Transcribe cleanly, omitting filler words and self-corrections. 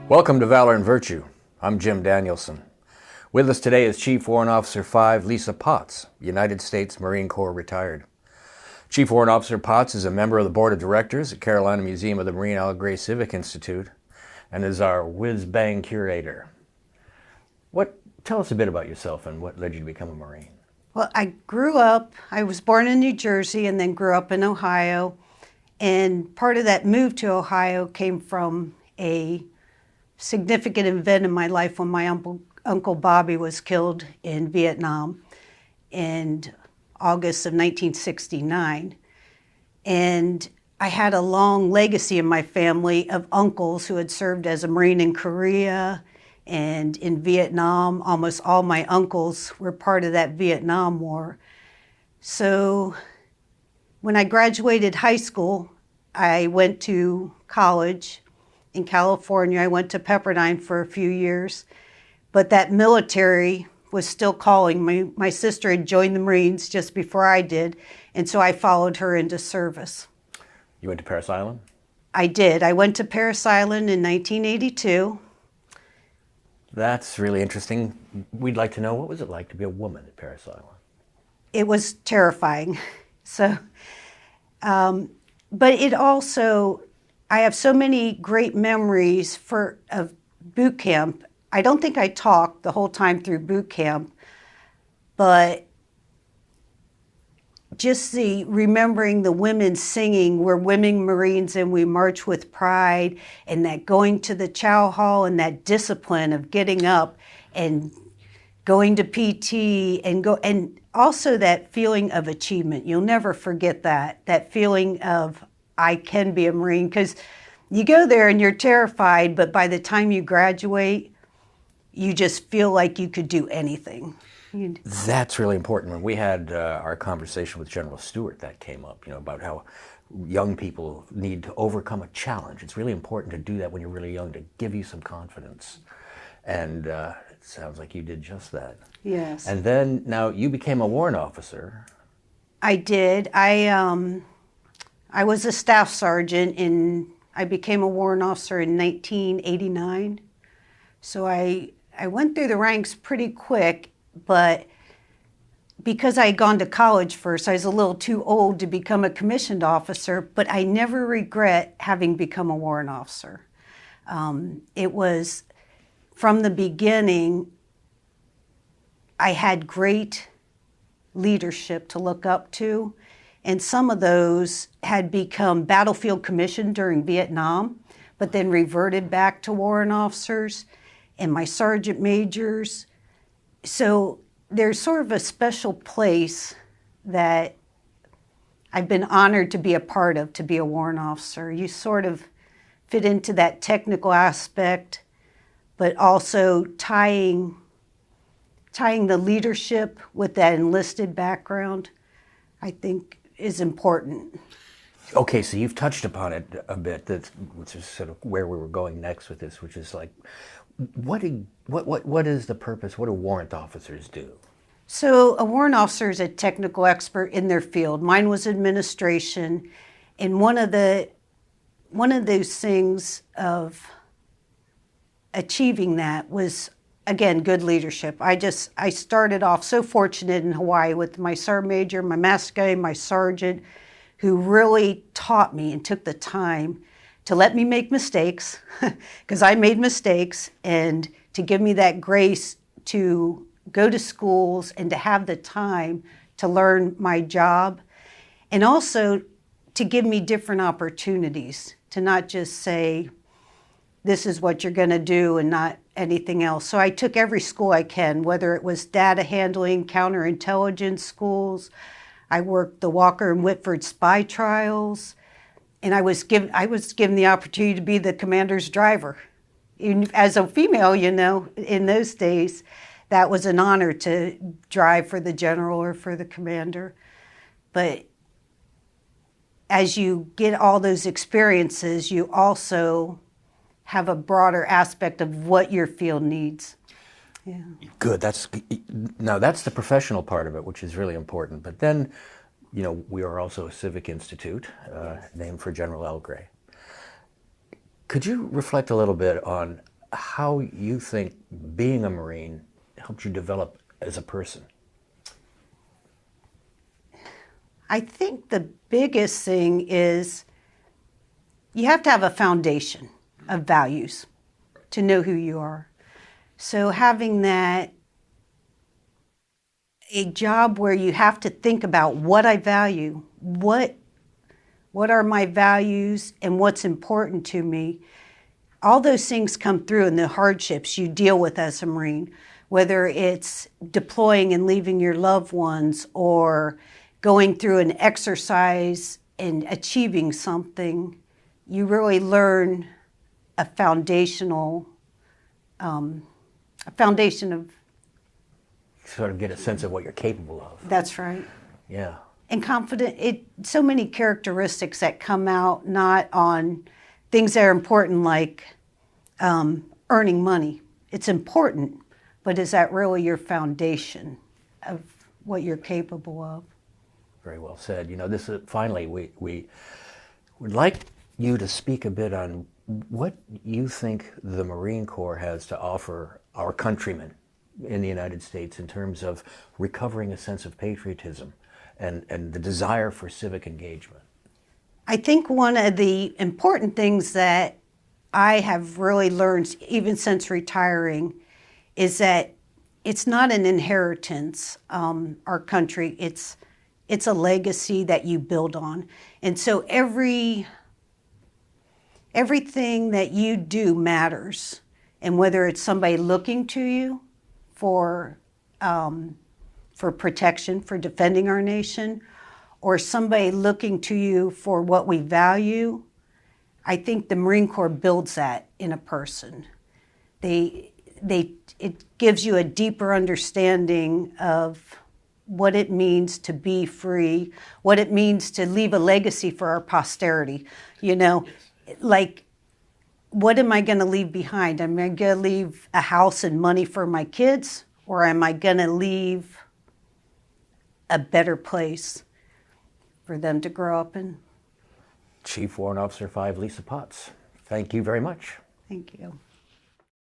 Welcome to Valor and Virtue. I'm Jim Danielson. With us today is Chief Warrant Officer 5 Lisa Potts, United States Marine Corps retired. Chief Warrant Officer Potts is a member of the Board of Directors at Carolina Museum of the Marine Al Gray Civic Institute and is our whiz-bang curator. Tell us a bit about yourself and what led you to become a Marine. Well, I was born in New Jersey and then grew up in Ohio. And part of that move to Ohio came from a significant event in my life when my Uncle Bobby was killed in Vietnam in August of 1969. And I had a long legacy in my family of uncles who had served as a Marine in Korea and in Vietnam. Almost all my uncles were part of that Vietnam War. So when I graduated high school, I went to college in California. I went to Pepperdine for a few years, but that military was still calling me. My sister had joined the Marines just before I did, and so I followed her into service. You went to Parris Island? I did. I went to Parris Island in 1982. That's really interesting. We'd like to know, what was it like to be a woman at Parris Island? It was terrifying. So, but it also, I have so many great memories of boot camp. I don't think I talked the whole time through boot camp, but just remembering the women singing, we're women Marines and we march with pride, and that going to the chow hall and that discipline of getting up and going to PT and also that feeling of achievement. You'll never forget that feeling of I can be a Marine, because you go there and you're terrified, but by the time you graduate, you just feel like you could do anything. That's really important. When we had our conversation with General Stewart, that came up, about how young people need to overcome a challenge. It's really important to do that when you're really young, to give you some confidence. And it sounds like you did just that. Yes. And then, now you became a warrant officer. I did. I was a staff sergeant I became a warrant officer in 1989. So I went through the ranks pretty quick. But because I had gone to college first, I was a little too old to become a commissioned officer, but I never regret having become a warrant officer. It was, from the beginning, I had great leadership to look up to, and some of those had become battlefield commissioned during Vietnam, but then reverted back to warrant officers, and my sergeant majors. So there's sort of a special place that I've been honored to be a part of, to be a warrant officer. You sort of fit into that technical aspect, but also tying the leadership with that enlisted background, I think is important. Okay, so you've touched upon it a bit, which is sort of where we were going next with this, which is like, what is the purpose? What do warrant officers do? So a warrant officer is a technical expert in their field. Mine was administration, and one of those things of achieving that was, again, good leadership. I started off so fortunate in Hawaii with my sergeant major, my master guy, my sergeant, who really taught me and took the time to let me make mistakes, because I made mistakes, and to give me that grace to go to schools and to have the time to learn my job, and also to give me different opportunities, to not just say, this is what you're going to do and not anything else. So I took every school I can, whether it was data handling, counterintelligence schools. I worked the Walker and Whitford spy trials. And I was given the opportunity to be the commander's driver. As a female, in those days, that was an honor to drive for the general or for the commander. But as you get all those experiences, you also have a broader aspect of what your field needs. Yeah. Good. Now that's the professional part of it, which is really important. But then, we are also a civic institute, named for General Al Gray. Could you reflect a little bit on how you think being a Marine helped you develop as a person. I think the biggest thing is you have to have a foundation of values to know who you are. So having that, a job where you have to think about what I value, what are my values and what's important to me. All those things come through in the hardships you deal with as a Marine, whether it's deploying and leaving your loved ones or going through an exercise and achieving something. You really learn a foundation of Sort of get a sense of what you're capable of. that's right. Yeah. And so many characteristics that come out not on things that are important like earning money. It's important, but is that really your foundation of what you're capable of? Very well said. You know, this is finally we would like you to speak a bit on what you think the Marine Corps has to offer our countrymen in the United States in terms of recovering a sense of patriotism and the desire for civic engagement. I think one of the important things that I have really learned, even since retiring, is that it's not an inheritance, our country. It's a legacy that you build on. And so everything that you do matters. And whether it's somebody looking to you for protection, for defending our nation, or somebody looking to you for what we value, I think the Marine Corps builds that in a person. It gives you a deeper understanding of what it means to be free, what it means to leave a legacy for our posterity. You know, like, what am I going to leave behind? Am I going to leave a house and money for my kids, or am I going to leave a better place for them to grow up in? Chief Warrant Officer 5 Lisa Potts, thank you very much. Thank you.